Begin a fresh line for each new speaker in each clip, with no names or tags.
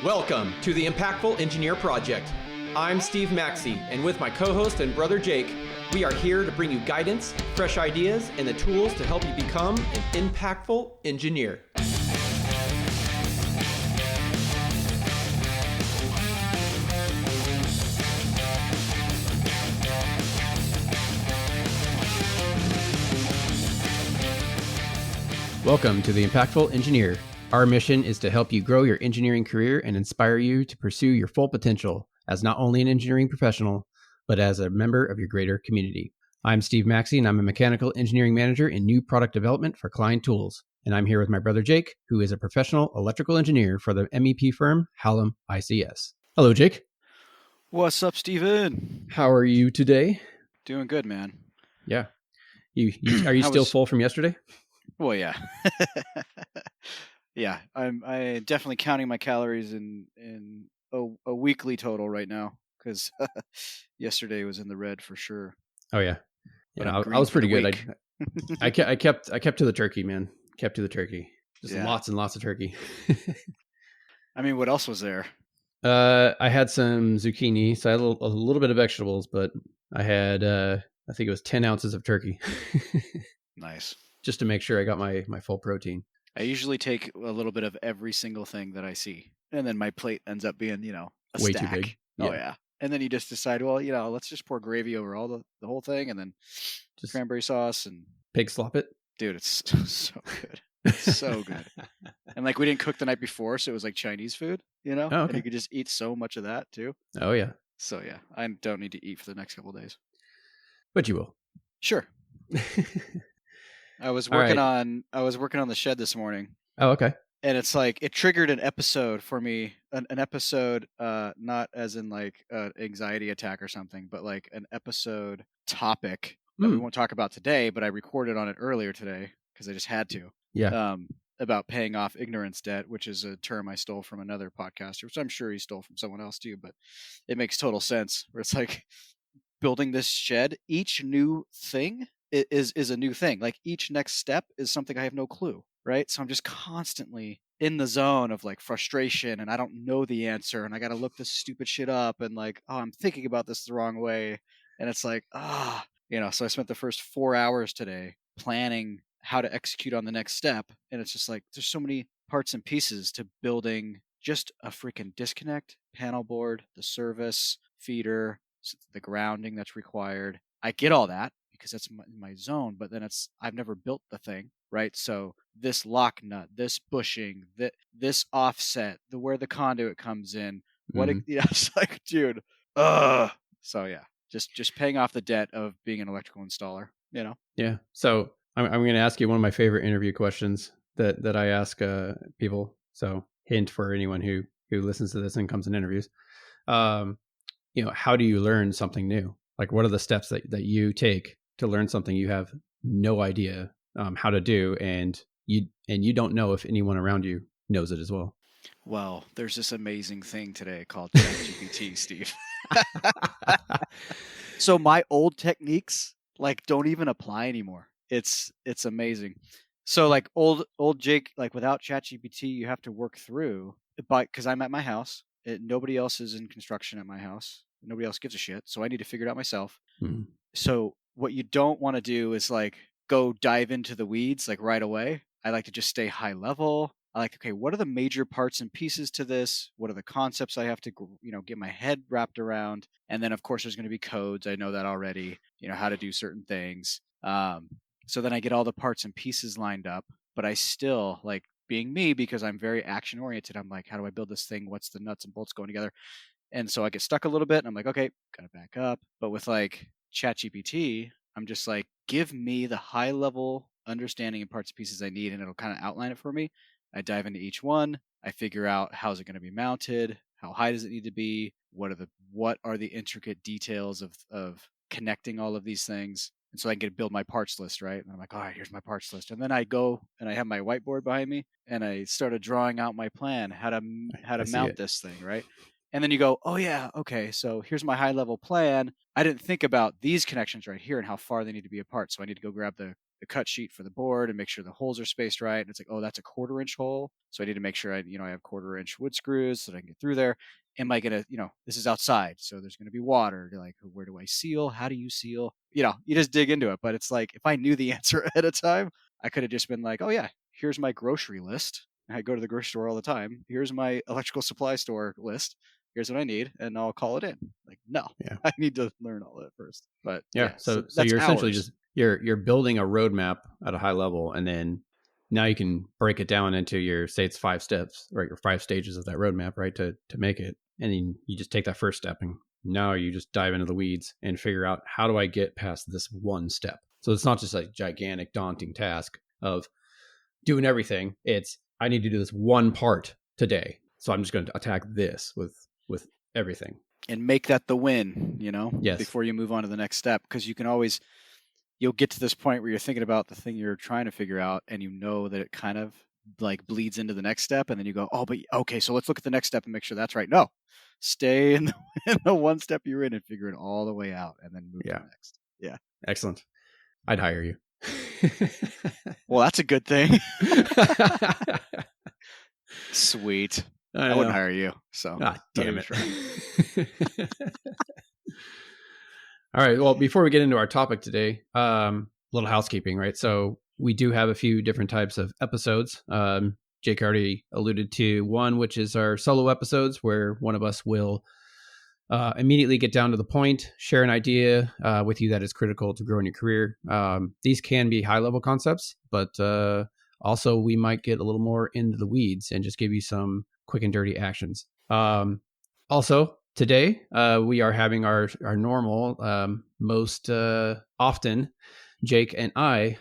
Welcome to the Impactful Engineer Project. I'm Steve Maxey, and with my co-host and brother Jake, we are here to bring you guidance, fresh ideas, and the tools to help you become an impactful engineer. Welcome to the Impactful Engineer. Our mission is to help you grow your engineering career and inspire you to pursue your full potential as not only an engineering professional, but as a member of your greater community. I'm Steve Maxey, and I'm a mechanical engineering manager in new product development for Klein Tools. And I'm here with my brother Jake, who is a professional electrical engineer for the MEP firm Hallam ICS. Hello, Jake.
What's up, Steven?
How are you today?
Doing good, man.
Yeah. Are you still full from yesterday?
Well, yeah. Yeah, I definitely counting my calories in a weekly total right now because yesterday was in the red for sure.
Oh yeah, yeah. I was pretty good. I kept to the turkey, man. Kept to the turkey. Just lots and lots of turkey.
I mean, what else was there?
I had some zucchini, so I had a little bit of vegetables, but I had I think it was 10 ounces of turkey.
Nice.
Just to make sure I got my full protein.
I usually take a little bit of every single thing that I see, and then my plate ends up being, a
way
stack.
Too big.
Yeah. Oh yeah. And then you just decide, well, let's just pour gravy over all the whole thing, and then just cranberry sauce and
pig slop it.
Dude, it's so good. It's so good. And we didn't cook the night before, so it was like Chinese food,
Oh, okay.
And you could just eat so much of that too.
Oh yeah.
So yeah, I don't need to eat for the next couple of days.
But you will.
Sure. I was working on the shed this morning.
Oh, okay.
And it's it triggered an episode for me, an episode, not as in anxiety attack or something, but an episode topic that we won't talk about today, but I recorded on it earlier today because I just had to.
Yeah.
About paying off ignorance debt, which is a term I stole from another podcaster, which I'm sure he stole from someone else too, but it makes total sense where it's building this shed, each new thing is a new thing. Each next step is something I have no clue, right? So I'm just constantly in the zone of frustration, and I don't know the answer, and I got to look this stupid shit up, and I'm thinking about this the wrong way, and it's so I spent the first 4 hours today planning how to execute on the next step, and it's just there's so many parts and pieces to building just a freaking disconnect, panel board, the service, feeder, the grounding that's required. I get all that because that's my zone, but then I've never built the thing, right? So this lock nut, this bushing, this offset, where the conduit comes in, it's dude, So yeah, just paying off the debt of being an electrical installer,
Yeah. So I'm going to ask you one of my favorite interview questions that I ask people. So hint for anyone who listens to this and comes in interviews. How do you learn something new? What are the steps that you take to learn something you have no idea how to do, and you don't know if anyone around you knows it as well?
Well, there's this amazing thing today called ChatGPT, Steve. So my old techniques don't even apply anymore. It's amazing. So old Jake, without ChatGPT, you have to work through, because I'm at my house. Nobody else is in construction at my house. Nobody else gives a shit. So I need to figure it out myself. Mm-hmm. So what you don't want to do is go dive into the weeds right away. I like to just stay high level. I okay, what are the major parts and pieces to this? What are the concepts I have to, get my head wrapped around? And then of course there's going to be codes. I know that already, how to do certain things. So then I get all the parts and pieces lined up, but I still being me, because I'm very action oriented. I'm how do I build this thing? What's the nuts and bolts going together? And so I get stuck a little bit, and I'm okay, gotta back up. But with ChatGPT, I'm just give me the high level understanding and parts and pieces I need, and it'll kind of outline it for me. I dive into each one. I figure out how's it going to be mounted, how high does it need to be, what are the intricate details of connecting all of these things. And so I can build my parts list, right? And I'm all right, here's my parts list. And then I go and I have my whiteboard behind me, and I started drawing out my plan, how to mount this thing, right? And then you go, oh yeah, okay, so here's my high level plan. I didn't think about these connections right here and how far they need to be apart. So I need to go grab the cut sheet for the board and make sure the holes are spaced right. And it's like, oh, that's a 1/4 inch hole. So I need to make sure I have 1/4 inch wood screws so that I can get through there. Am I going to, this is outside. So there's going to be water. Like, where do I seal? How do you seal? You just dig into it. But it's like, if I knew the answer ahead of time, I could have just been like, oh yeah, here's my grocery list. I go to the grocery store all the time. Here's my electrical supply store list. Here's what I need, and I'll call it in. Like, no,
Yeah.
I need to learn all that first. But
Yeah. So
that's
you're essentially
hours.
just you're building a roadmap at a high level, and then now you can break it down into your, say it's 5 steps, right? Your 5 stages of that roadmap, right? To make it. And then you just take that first step, and now you just dive into the weeds and figure out, how do I get past this one step? So it's not just a gigantic, daunting task of doing everything. It's, I need to do this one part today. So I'm just going to attack this with everything.
And make that the win,
Yes.
before you move on to the next step. Because you'll get to this point where you're thinking about the thing you're trying to figure out, and that it kind of like bleeds into the next step. And then you go, oh, but okay, so let's look at the next step and make sure that's right. No, stay in the one step you're in and figure it all the way out, and then move to the next. Yeah.
Excellent. I'd hire you.
Well, that's a good thing. Sweet. I wouldn't hire you. So,
damn it. All right. Well, before we get into our topic today, little housekeeping, right? So we do have a few different types of episodes. Jake already alluded to one, which is our solo episodes, where one of us will immediately get down to the point, share an idea with you that is critical to growing your career. These can be high-level concepts, but also we might get a little more into the weeds and just give you some quick and dirty actions. Also, today we are having our normal, most often Jake and I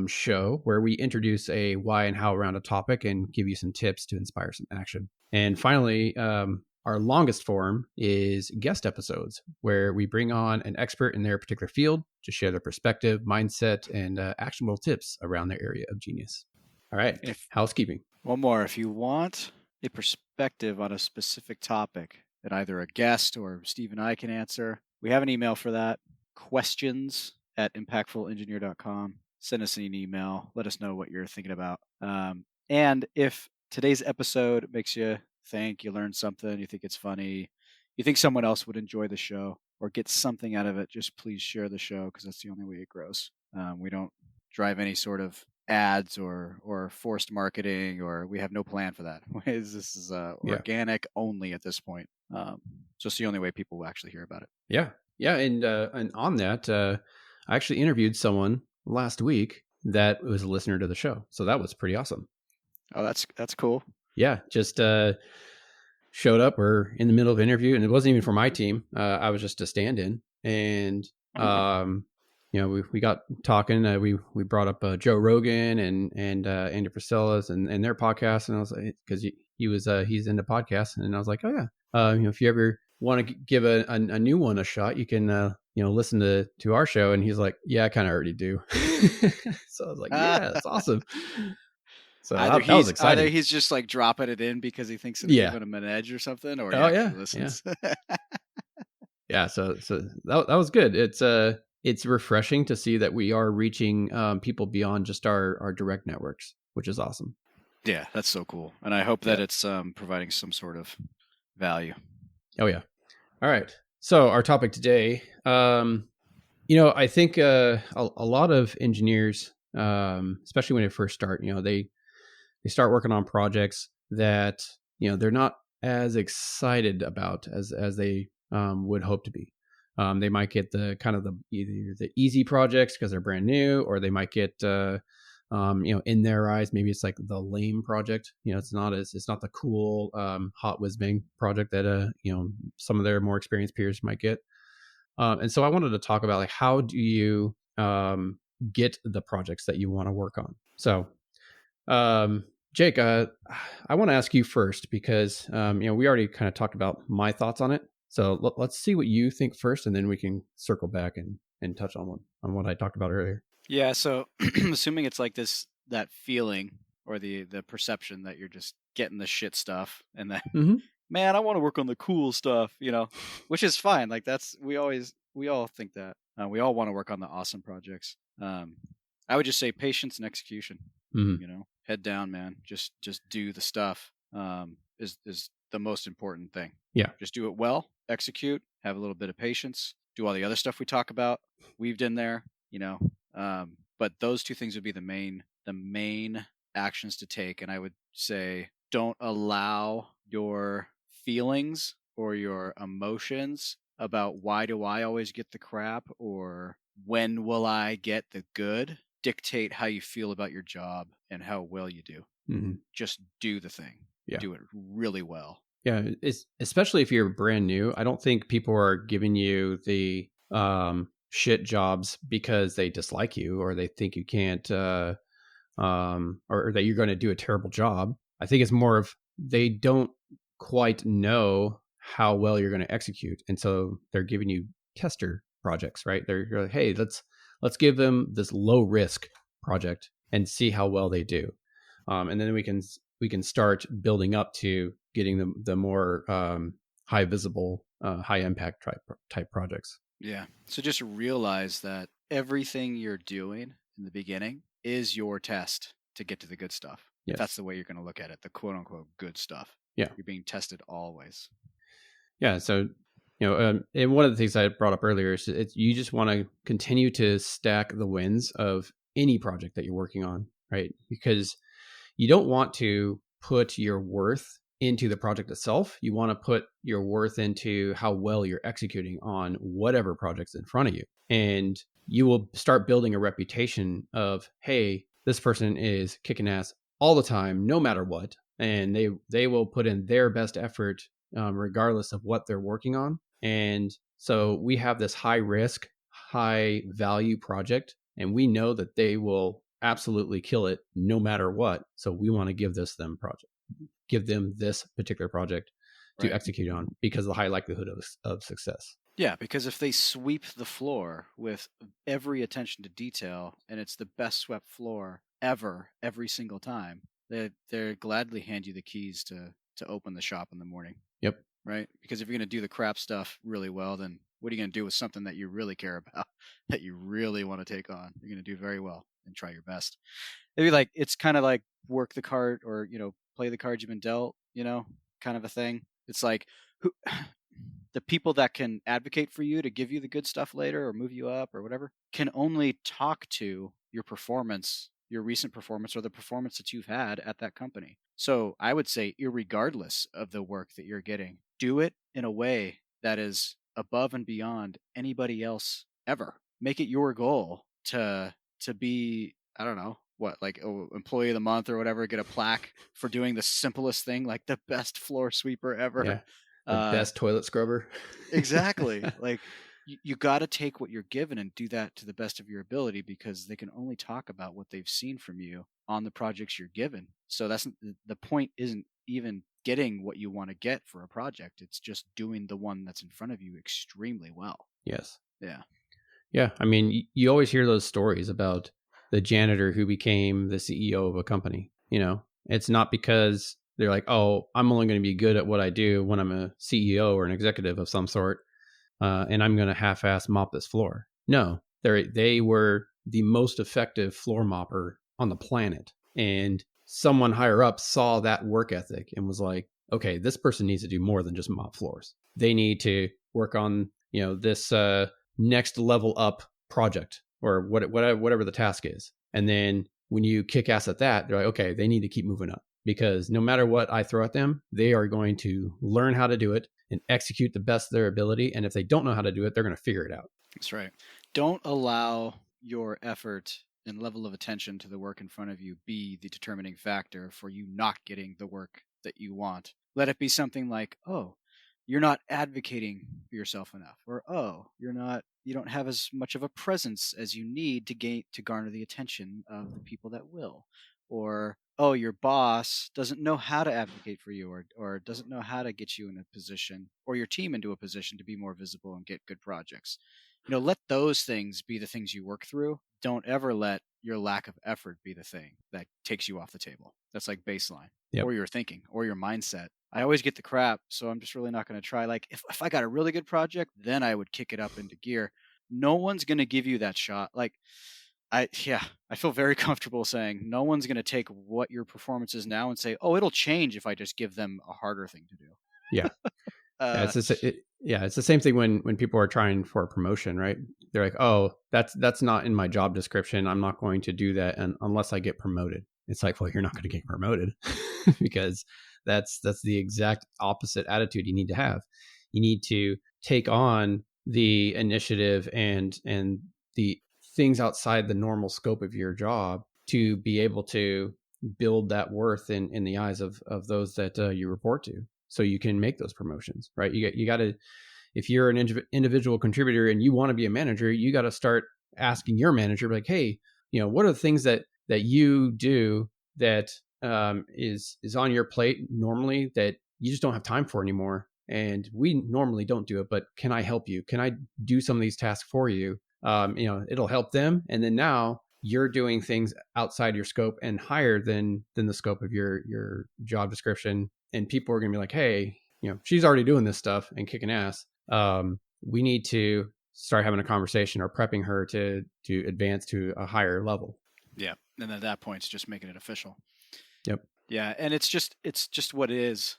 show, where we introduce a why and how around a topic and give you some tips to inspire some action. And finally, our longest form is guest episodes, where we bring on an expert in their particular field to share their perspective, mindset, and actionable tips around their area of genius. All right. Housekeeping.
One more. If you want a perspective on a specific topic that either a guest or Steve and I can answer, we have an email for that. questions@impactfulengineer.com. Send us an email. Let us know what you're thinking about. And if today's episode makes you think, you learned something, you think it's funny, you think someone else would enjoy the show or get something out of it, just please share the show, because that's the only way it grows. We don't drive any sort of ads or forced marketing, or we have no plan for that. This is organic only at this point. Just the only way people will actually hear about it.
Yeah. And on that, I actually interviewed someone last week that was a listener to the show. So that was pretty awesome.
Oh, that's cool.
Yeah. Just showed up. We're in the middle of an interview, and it wasn't even for my team. I was just a stand-in, and we got talking. We brought up Joe Rogan and Andy Frisella's and their podcast, and I was like, because he's into podcasts, and I was like, oh yeah, if you ever want to give a new one a shot, you can listen to our show. And he's like, yeah, I kind of already do. So I was like, yeah, that's awesome. So that was exciting.
Either he's just like dropping it in because he thinks it's giving him an edge or something, or he actually listens.
Yeah. So that was good. It's refreshing to see that we are reaching people beyond just our direct networks, which is awesome.
Yeah, that's so cool. And I hope that it's providing some sort of value.
Oh yeah. All right. So our topic today, I think a lot of engineers, especially when they first start, they start working on projects that, they're not as excited about as they would hope to be. They might get the kind of either the easy projects because they're brand new, or they might get, in their eyes, maybe it's like the lame project. It's not the cool, hot whiz bang project that, some of their more experienced peers might get. And so I wanted to talk about, like, how do you get the projects that you want to work on? So, Jake, I want to ask you first, because, we already kind of talked about my thoughts on it. So let's see what you think first, and then we can circle back and touch on what I talked about earlier.
Yeah. So assuming it's like that feeling or the perception that you're just getting the shit stuff, and then, man, I want to work on the cool stuff, which is fine. Like we all think that. We all want to work on the awesome projects. I would just say patience and execution.
Mhm.
Head down, man. Just do the stuff. Is the most important thing.
Yeah.
Just do it well, execute, have a little bit of patience, do all the other stuff we talk about, weaved in there. But those two things would be the main actions to take. And I would say, don't allow your feelings or your emotions about why do I always get the crap or when will I get the good dictate how you feel about your job and how well you do.
Mhm.
Just do the thing.
Yeah.
Do it really well.
Yeah, it's especially if you're brand new. I don't think people are giving you the shit jobs because they dislike you or they think you can't or that you're going to do a terrible job. I think it's more of they don't quite know how well you're going to execute, and so they're giving you tester projects, right? They're like, hey, let's give them this low risk project and see how well they do, and then we can start building up to getting the more high visible, high impact type projects.
Yeah. So just realize that everything you're doing in the beginning is your test to get to the good stuff. If that's
Yes.
the way you're going to look at it, the quote unquote good stuff.
Yeah.
You're being tested always.
Yeah. So, and one of the things I brought up earlier is you just want to continue to stack the wins of any project that you're working on, right? Because you don't want to put your worth into the project itself. You want to put your worth into how well you're executing on whatever project's in front of you. And you will start building a reputation of, hey, this person is kicking ass all the time, no matter what. And they will put in their best effort regardless of what they're working on. And so we have this high risk, high value project, and we know that they will absolutely kill it no matter what. So we want to give them this particular project to
Right.
execute on because of the high likelihood of success.
Yeah, because if they sweep the floor with every attention to detail and it's the best swept floor ever, every single time, they gladly hand you the keys to open the shop in the morning.
Yep.
Right? Because if you're going to do the crap stuff really well, then what are you going to do with something that you really care about, that you really want to take on? You're going to do very well and try your best. Maybe like it's kind of like work the card or play the cards you've been dealt, kind of a thing. It's like who the people that can advocate for you to give you the good stuff later or move you up or whatever can only talk to your performance, your recent performance or the performance that you've had at that company. So I would say, irregardless of the work that you're getting, do it in a way that is above and beyond anybody else ever. Make it your goal to be, I don't know, what, like employee of the month or whatever, get a plaque for doing the simplest thing, like the best floor sweeper ever.
Yeah. The best toilet scrubber.
Exactly. Like you got to take what you're given and do that to the best of your ability because they can only talk about what they've seen from you on the projects you're given. So that's the point isn't even getting what you want to get for a project. It's just doing the one that's in front of you extremely well.
Yes.
Yeah.
Yeah. I mean, you always hear those stories about the janitor who became the CEO of a company. It's not because they're like, oh, I'm only going to be good at what I do when I'm a CEO or an executive of some sort, and I'm going to half-ass mop this floor. No, they were the most effective floor mopper on the planet, and someone higher up saw that work ethic and was like, okay, this person needs to do more than just mop floors. They need to work on this next level up project or whatever the task is. And then when you kick ass at that, they're like, okay, they need to keep moving up because no matter what I throw at them, they are going to learn how to do it and execute the best of their ability. And if they don't know how to do it, they're going to figure it out.
That's right. Don't allow your effort and level of attention to the work in front of you be the determining factor for you not getting the work that you want. Let it be something like, oh, you're not advocating for yourself enough, or oh, you don't have as much of a presence as you need to garner the attention of the people that will, or oh, your boss doesn't know how to advocate for you, or doesn't know how to get you in a position or your team into a position to be more visible and get good projects. Let those things be the things you work through. Don't ever let your lack of effort be the thing that takes you off the table. That's like baseline,
Yep.
or your thinking or your mindset. I always get the crap, so I'm just really not going to try. Like if I got a really good project, then I would kick it up into gear. No one's going to give you that shot. Like I feel very comfortable saying no one's going to take what your performance is now and say, oh, it'll change if I just give them a harder thing to do.
Yeah. Yeah,
Uh,
it's the same thing when people are trying for a promotion, right? They're like, "Oh, that's not in my job description. I'm not going to do that unless I get promoted." It's like, well, you're not going to get promoted because that's the exact opposite attitude you need to have. You need to take on the initiative and the things outside the normal scope of your job to be able to build that worth in the eyes of those that you report to, so you can make those promotions, right? You got to, if you're an individual contributor and you want to be a manager, you got to start asking your manager, like, hey, what are the things that you do that is on your plate normally that you just don't have time for anymore, and we normally don't do it, but can I help you? Can I do some of these tasks for you? It'll help them, and then now you're doing things outside your scope and higher than the scope of your job description, and people are going to be like, hey, she's already doing this stuff and kicking ass. We need to start having a conversation or prepping her to advance to a higher level.
yeah. And at that point, it's just making it official.
Yep.
Yeah. And it's just what it is.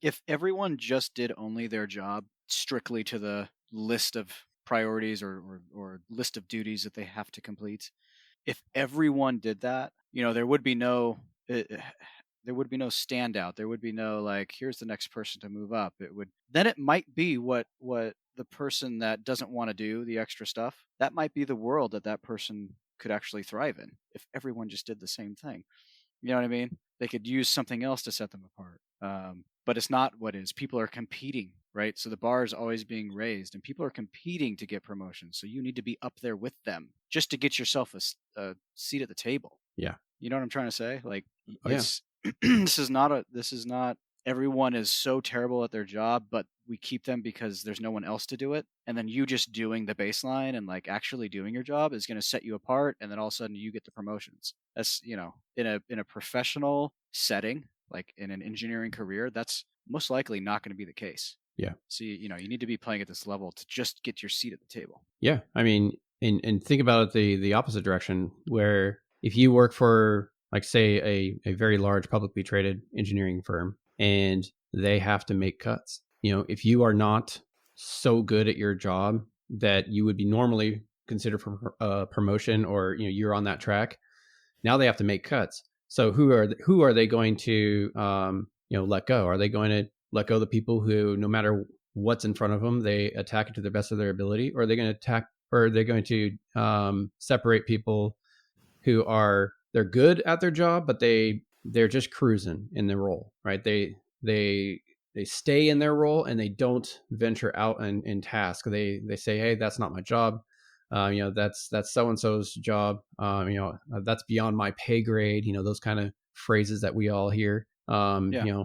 If everyone just did only their job strictly to the list of priorities or list of duties that they have to complete, if everyone did that, there would be no there would be no standout. There would be no like, here's the next person to move up. It might be what the person that doesn't want to do the extra stuff, that might be the world that person could actually thrive in if everyone just did the same thing. You know what I mean? They could use something else to set them apart. But it's not what is. People are competing, right? So the bar is always being raised, and people are competing to get promotions. So you need to be up there with them just to get yourself a seat at the table.
Yeah.
You know what I'm trying to say? Like,
Yeah.
this is not. Everyone is so terrible at their job, but we keep them because there's no one else to do it. And then you just doing the baseline and like actually doing your job is going to set you apart. And then all of a sudden you get the promotions. That's, in a professional setting, like in an engineering career, that's most likely not going to be the case.
Yeah.
So, you need to be playing at this level to just get your seat at the table.
Yeah. I mean, and think about it the opposite direction, where if you work for, like, say, a very large publicly traded engineering firm and they have to make cuts, if you are not so good at your job that you would be normally considered for a promotion, or you're on that track, now they have to make cuts. So who are they going to let go? Are they going to let go the people who, no matter what's in front of them, they attack it to the best of their ability? Or are they going to attack, or are they going to separate people who they're good at their job, but they're just cruising in their role, right? They stay in their role and they don't venture out and task. They say, hey, that's not my job. That's so and so's job. That's beyond my pay grade. Those kind of phrases that we all hear.
Yeah.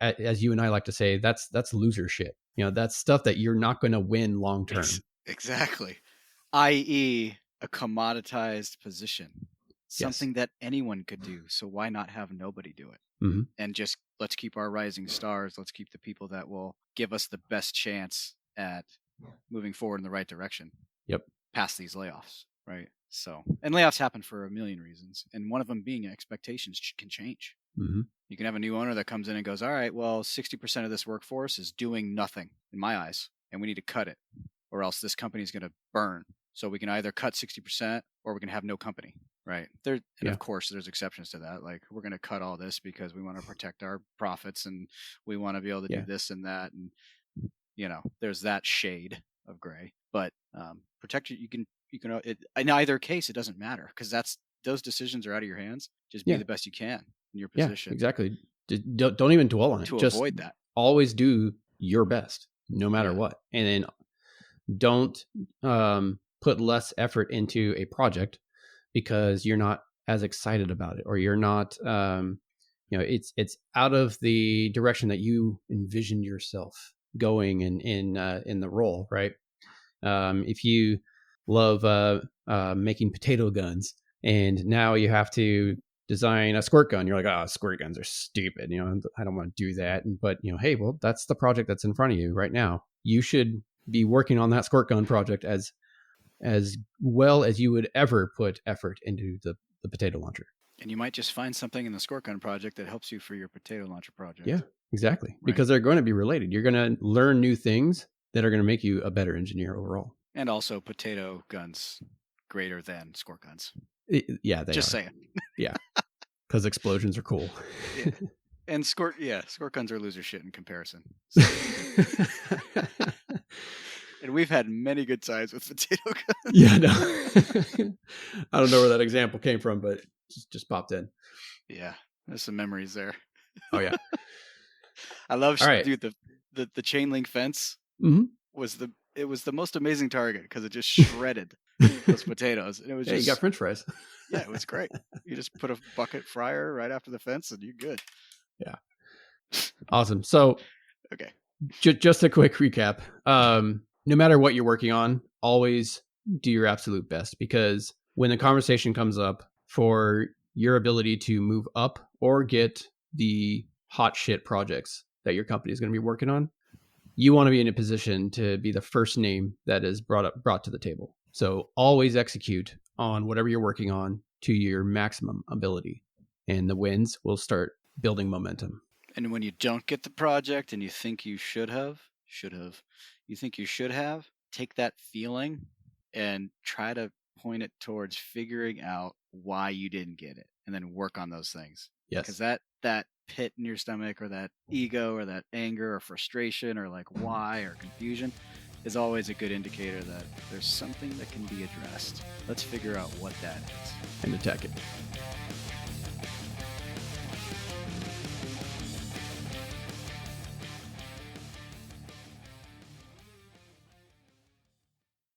As you and I like to say, that's loser shit. That's stuff that you're not going to win long term.
Exactly. I.e., a commoditized position, something that anyone could do. So why not have nobody do it?
Mm-hmm.
And just let's keep our rising stars. Let's keep the people that will give us the best chance at moving forward in the right direction.
Yep.
Past these layoffs, right? So, and layoffs happen for a million reasons, and one of them being expectations can change.
Mm-hmm.
You can have a new owner that comes in and goes, all right, well, 60% of this workforce is doing nothing in my eyes, and we need to cut it, or else this company is going to burn. So we can either cut 60% or we can have no company, right? Of course, there's exceptions to that. Like, we're going to cut all this because we want to protect our profits and we want to be able to do this and that. And, there's that shade of gray. But protect you can in either case, it doesn't matter because those decisions are out of your hands. Just be the best you can in your position.
Yeah, exactly. Don't even dwell on it.
Just avoid that.
Always do your best, no matter what. And then don't put less effort into a project because you're not as excited about it, or you're not, it's out of the direction that you envisioned yourself going in the role, right? If you love making potato guns and now you have to design a squirt gun, you're like, oh, squirt guns are stupid. I don't want to do that. But, hey, well, that's the project that's in front of you right now. You should be working on that squirt gun project as as well as you would ever put effort into the potato launcher.
And you might just find something in the squirt gun project that helps you for your potato launcher project.
Yeah, exactly.
Right.
Because they're going to be related. You're going to learn new things that are going to make you a better engineer overall.
And also potato guns greater than squirt guns.
Yeah, they
just
are.
saying.
Yeah, because explosions are cool.
Yeah. And squirt guns are loser shit in comparison. So. And we've had many good times with potato guns.
Yeah, no. I don't know where that example came from, but just popped in.
Yeah, there's some memories there.
Oh yeah.
I love,
all right.
Dude, the chain link fence was the most amazing target because it just shredded those potatoes. And it was
you got French fries.
Yeah, it was great. You just put a bucket fryer right after the fence and you're good.
Yeah. Awesome. So,
okay.
Just a quick recap. No matter what you're working on, always do your absolute best, because when the conversation comes up for your ability to move up or get the hot shit projects that your company is going to be working on, you want to be in a position to be the first name that is brought to the table. So always execute on whatever you're working on to your maximum ability, and the wins will start building momentum.
And when you don't get the project and you think you should have, take that feeling and try to point it towards figuring out why you didn't get it, and then work on those things.
Yes.
Because that pit in your stomach, or that ego, or that anger or frustration, or like why or confusion, is always a good indicator that there's something that can be addressed. Let's figure out what that is
and attack it.